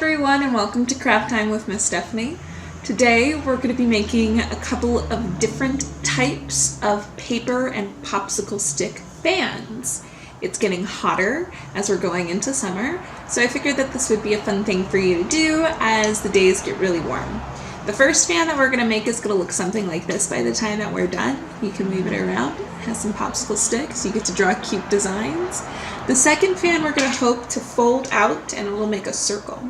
Everyone, and welcome to Craft Time with Miss Stephanie. Today we're going to be making a couple of different types of paper and popsicle stick fans. It's getting hotter as we're going into summer, so I figured that this would be a fun thing for you to do as the days get really warm. The first fan that we're going to make is going to look something like this by the time that we're done. You can move it around. It has some popsicle sticks. You get to draw cute designs. The second fan we're going to hope to fold out and it'll make a circle.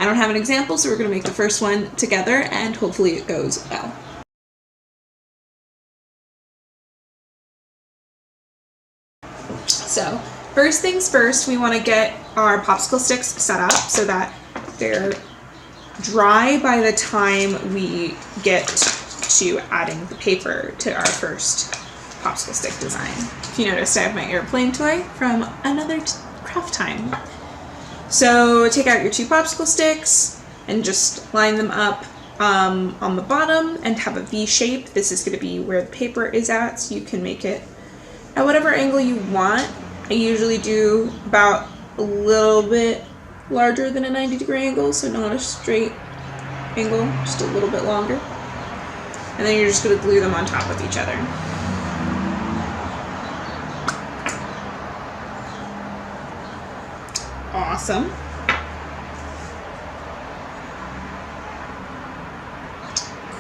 I don't have an example, so we're going to make the first one together and hopefully it goes well. So, first things first, we want to get our popsicle sticks set up so that they're dry by the time we get to adding the paper to our first popsicle stick design. If you noticed, I have my airplane toy from another craft time. So take out your two popsicle sticks and just line them up on the bottom and have a V shape. This is going to be where the paper is at, so you can make it at whatever angle you want. I usually do about a little bit larger than a 90-degree angle, so not a straight angle, just a little bit longer. And then you're just going to glue them on top of each other. Awesome.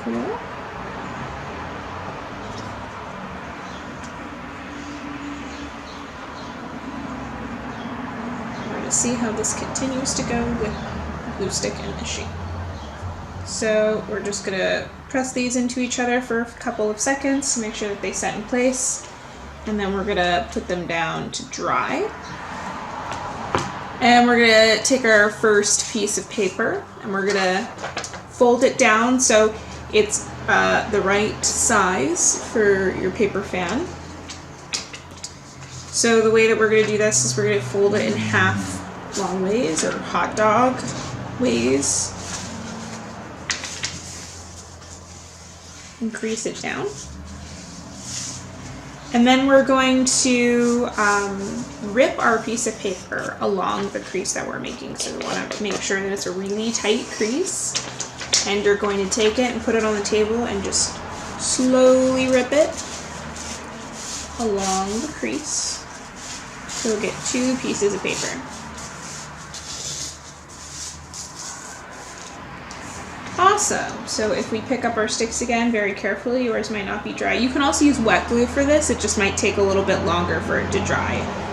Cool. We're going to see how this continues to go with the glue stick and the shape. So we're just going to press these into each other for a couple of seconds to make sure that they set in place. And then we're going to put them down to dry. And we're going to take our first piece of paper and we're going to fold it down so it's the right size for your paper fan. So the way that we're going to do this is we're going to fold it in half long ways or hot dog ways. And crease it down. And then we're going to rip our piece of paper along the crease that we're making. So we want to make sure that it's a really tight crease. And you're going to take it and put it on the table and just slowly rip it along the crease. So we'll get two pieces of paper. Awesome. So if we pick up our sticks again very carefully, yours might not be dry. You can also use wet glue for this. It just might take a little bit longer for it to dry.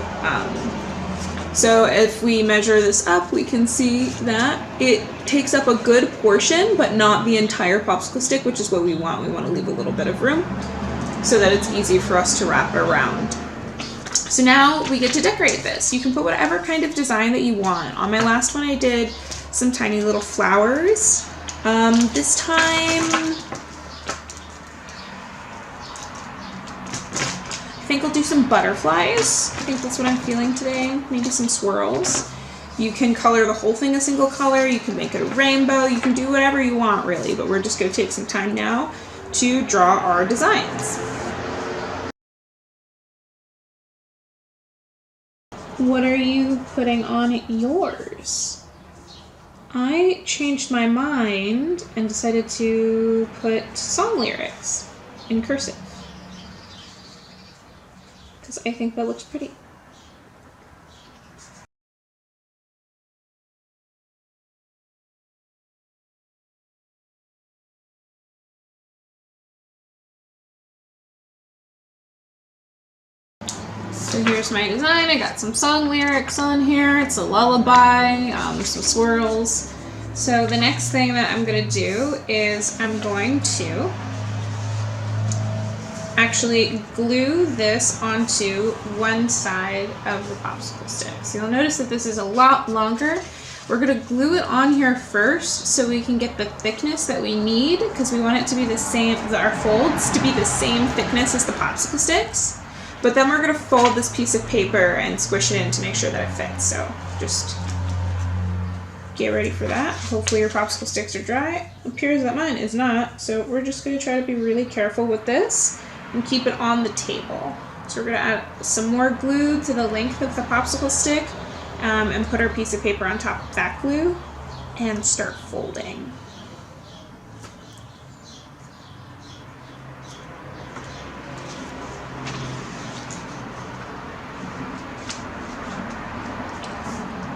So if we measure this up, we can see that it takes up a good portion, but not the entire popsicle stick, which is what we want. We want to leave a little bit of room so that it's easy for us to wrap around. So now we get to decorate this. You can put whatever kind of design that you want. On my last one, I did some tiny little flowers. This time, I think I'll do some butterflies. I think that's what I'm feeling today. Maybe some swirls. You can color the whole thing a single color. You can make it a rainbow. You can do whatever you want, really. But we're just going to take some time now to draw our designs. What are you putting on yours? I changed my mind and decided to put song lyrics in cursive because I think that looks pretty. So here's my design. I got some song lyrics on here. It's a lullaby, some swirls. So the next thing that I'm going to do is I'm going to actually glue this onto one side of the popsicle stick. So you'll notice that this is a lot longer. We're going to glue it on here first so we can get the thickness that we need because we want it to be the same, our folds to be the same thickness as the popsicle sticks. But then we're going to fold this piece of paper and squish it in to make sure that it fits. So just get ready for that. Hopefully your popsicle sticks are dry. It appears that mine is not. So we're just going to try to be really careful with this and keep it on the table. So we're going to add some more glue to the length of the popsicle stick and put our piece of paper on top of that glue. and start folding.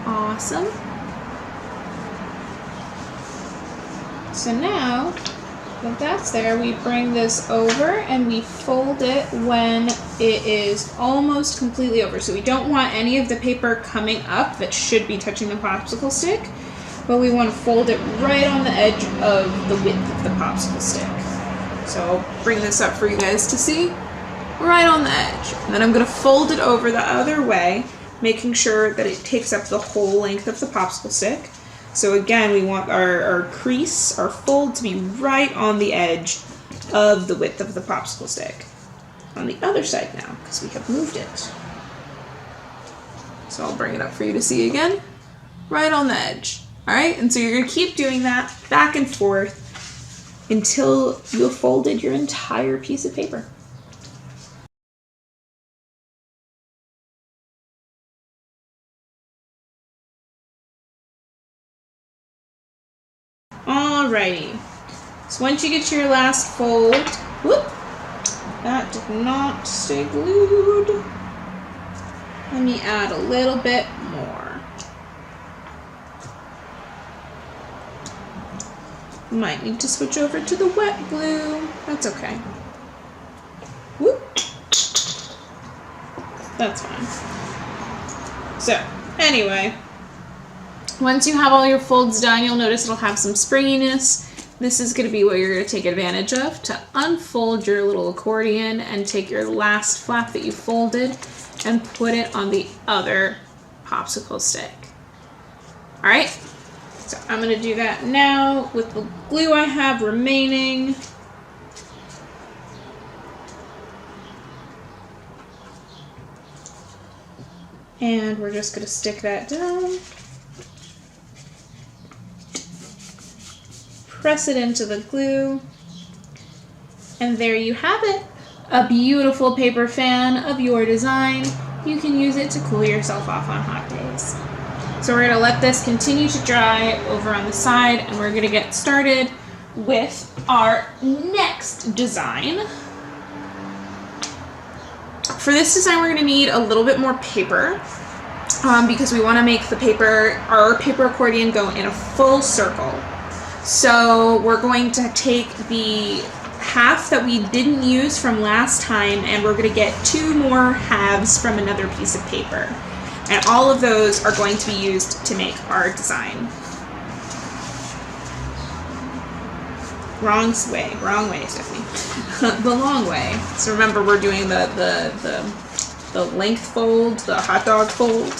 Awesome. So now that that's there, we bring this over and we fold it when it is almost completely over. So we don't want any of the paper coming up that should be touching the popsicle stick, but we want to fold it right on the edge of the width of the popsicle stick. So I'll bring this up for you guys to see, right on the edge. And then I'm going to fold it over the other way, making sure that it takes up the whole length of the popsicle stick. So again, we want our crease, our fold, to be right on the edge of the width of the popsicle stick. On the other side now, because we have moved it. So I'll bring it up for you to see again. Right on the edge. Alright, and so you're going to keep doing that back and forth until you've folded your entire piece of paper. Alrighty, so once you get to your last fold, whoop, that did not stay glued. Let me add a little bit more. Might need to switch over to the wet glue. That's okay. Whoop. That's fine. So, anyway. Once you have all your folds done, you'll notice it'll have some springiness. This is going to be what you're going to take advantage of to unfold your little accordion and take your last flap that you folded and put it on the other popsicle stick. All right, so I'm going to do that now with the glue I have remaining. And we're just going to stick that down. Press it into the glue, and there you have it, a beautiful paper fan of your design. You can use it to cool yourself off on hot days. So we're going to let this continue to dry over on the side, and we're going to get started with our next design. For this design, we're going to need a little bit more paper because we want to make our paper accordion go in a full circle. So we're going to take the half that we didn't use from last time, and we're going to get 2 more halves from another piece of paper. And all of those are going to be used to make our design. Wrong way, Stephanie. The long way. So remember, we're doing the length fold, the hot dog fold.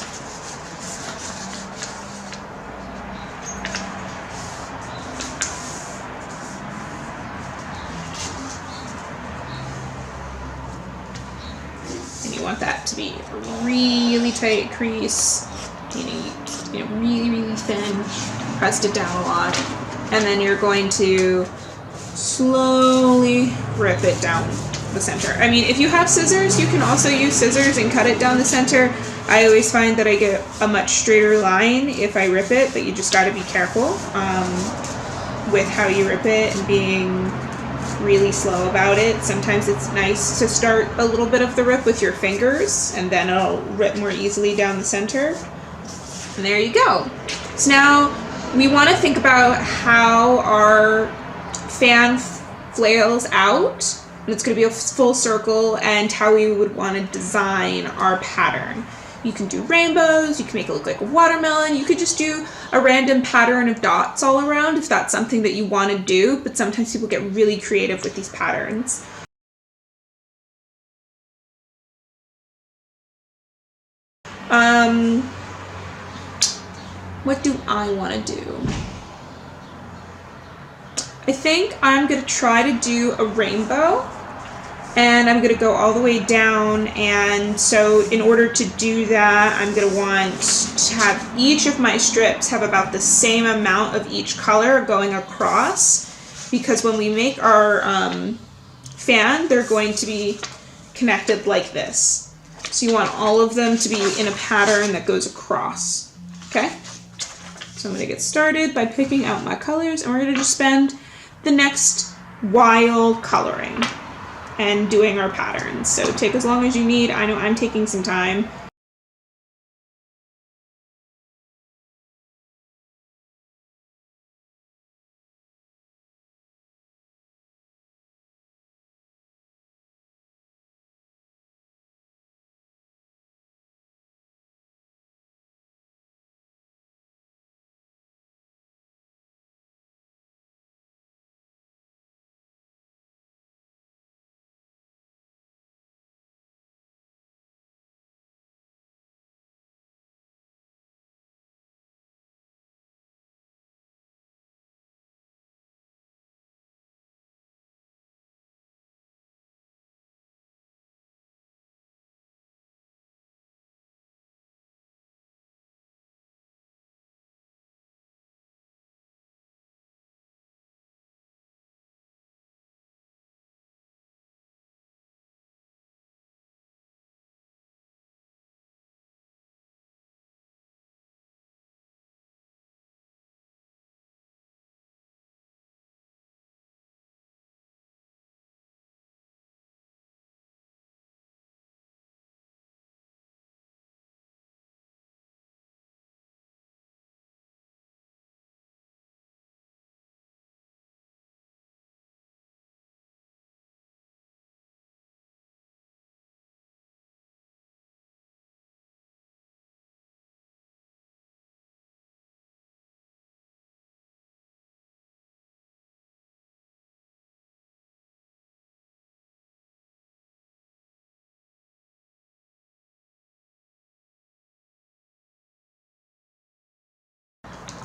That to be a really tight crease, really thin, pressed it down a lot, and then you're going to slowly rip it down the center. I mean, if you have scissors, you can also use scissors and cut it down the center. I always find that I get a much straighter line if I rip it, but you just got to be careful with how you rip it and being really slow about it. Sometimes it's nice to start a little bit of the rip with your fingers, and then it'll rip more easily down the center. And there you go. So now we want to think about how our fan flails out, and it's going to be a full circle, and how we would want to design our pattern. You can do rainbows, you can make it look like a watermelon, you could just do a random pattern of dots all around if that's something that you want to do, but sometimes people get really creative with these patterns. What do I want to do? I think I'm going to try to do a rainbow. And I'm going to go all the way down, and so in order to do that, I'm going to want to have each of my strips have about the same amount of each color going across, because when we make our fan, they're going to be connected like this. So you want all of them to be in a pattern that goes across, okay? So I'm going to get started by picking out my colors, and we're going to just spend the next while coloring and doing our patterns. So take as long as you need. I know I'm taking some time.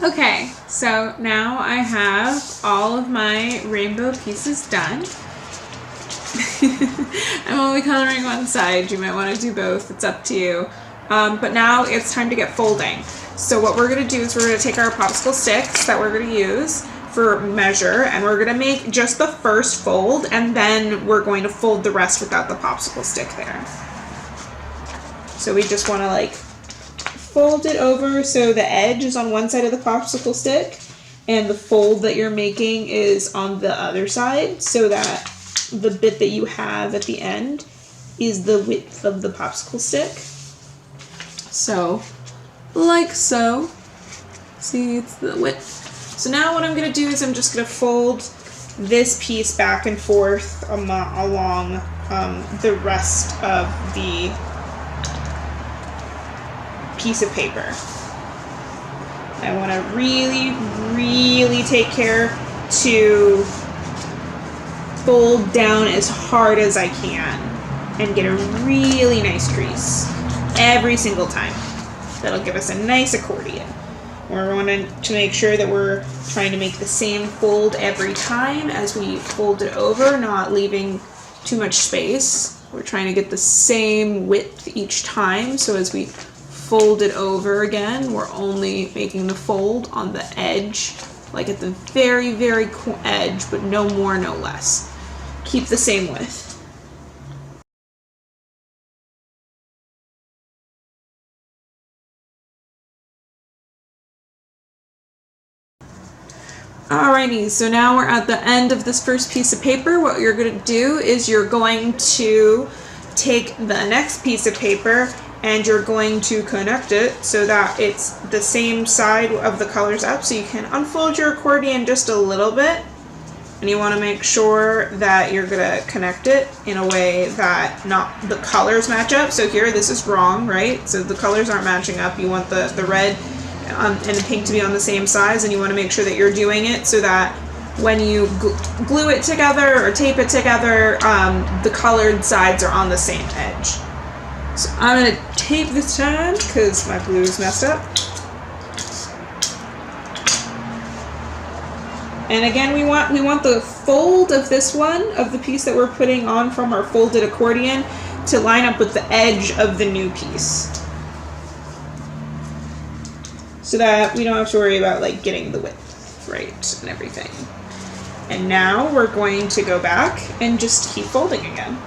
Okay, so now I have all of my rainbow pieces done. I'm only coloring one side. You might want to do both. It's up to you. But now it's time to get folding. So what we're going to do is we're going to take our popsicle sticks that we're going to use for measure, and we're going to make just the first fold, and then we're going to fold the rest without the popsicle stick there. So we just want to like fold it over so the edge is on one side of the popsicle stick and the fold that you're making is on the other side, so that the bit that you have at the end is the width of the popsicle stick. So, like so. See, it's the width. So now what I'm going to do is I'm just going to fold this piece back and forth along the rest of the piece of paper. I want to really take care to fold down as hard as I can and get a really nice crease every single time. That'll give us a nice accordion. We're wanting to make sure that we're trying to make the same fold every time as we fold it over, not leaving too much space. We're trying to get the same width each time, so as we fold it over again, we're only making the fold on the edge, like at the very edge, but no more, no less. Keep the same width. Alrighty, so now we're at the end of this first piece of paper. What you're going to do is you're going to take the next piece of paper and you're going to connect it so that it's the same side of the colors up. So you can unfold your accordion just a little bit, and you want to make sure that you're going to connect it in a way that not the colors match up. So here, this is wrong, right? So the colors aren't matching up. You want the red and the pink to be on the same size, and you want to make sure that you're doing it so that when you glue it together or tape it together, the colored sides are on the same edge. So I'm going to tape this time because my glue is messed up. And again, we want the fold of this one, of the piece that we're putting on from our folded accordion, to line up with the edge of the new piece, so that we don't have to worry about like getting the width right and everything. And now we're going to go back and just keep folding again.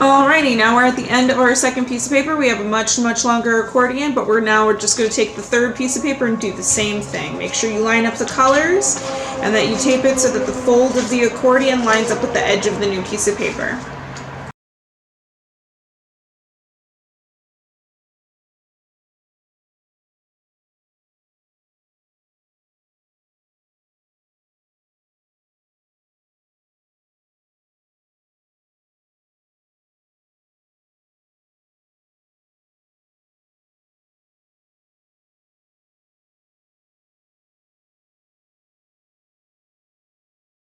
Alrighty, now we're at the end of our second piece of paper. We have a much longer accordion, but we're just going to take the third piece of paper and do the same thing. Make sure you line up the colors and that you tape it so that the fold of the accordion lines up with the edge of the new piece of paper.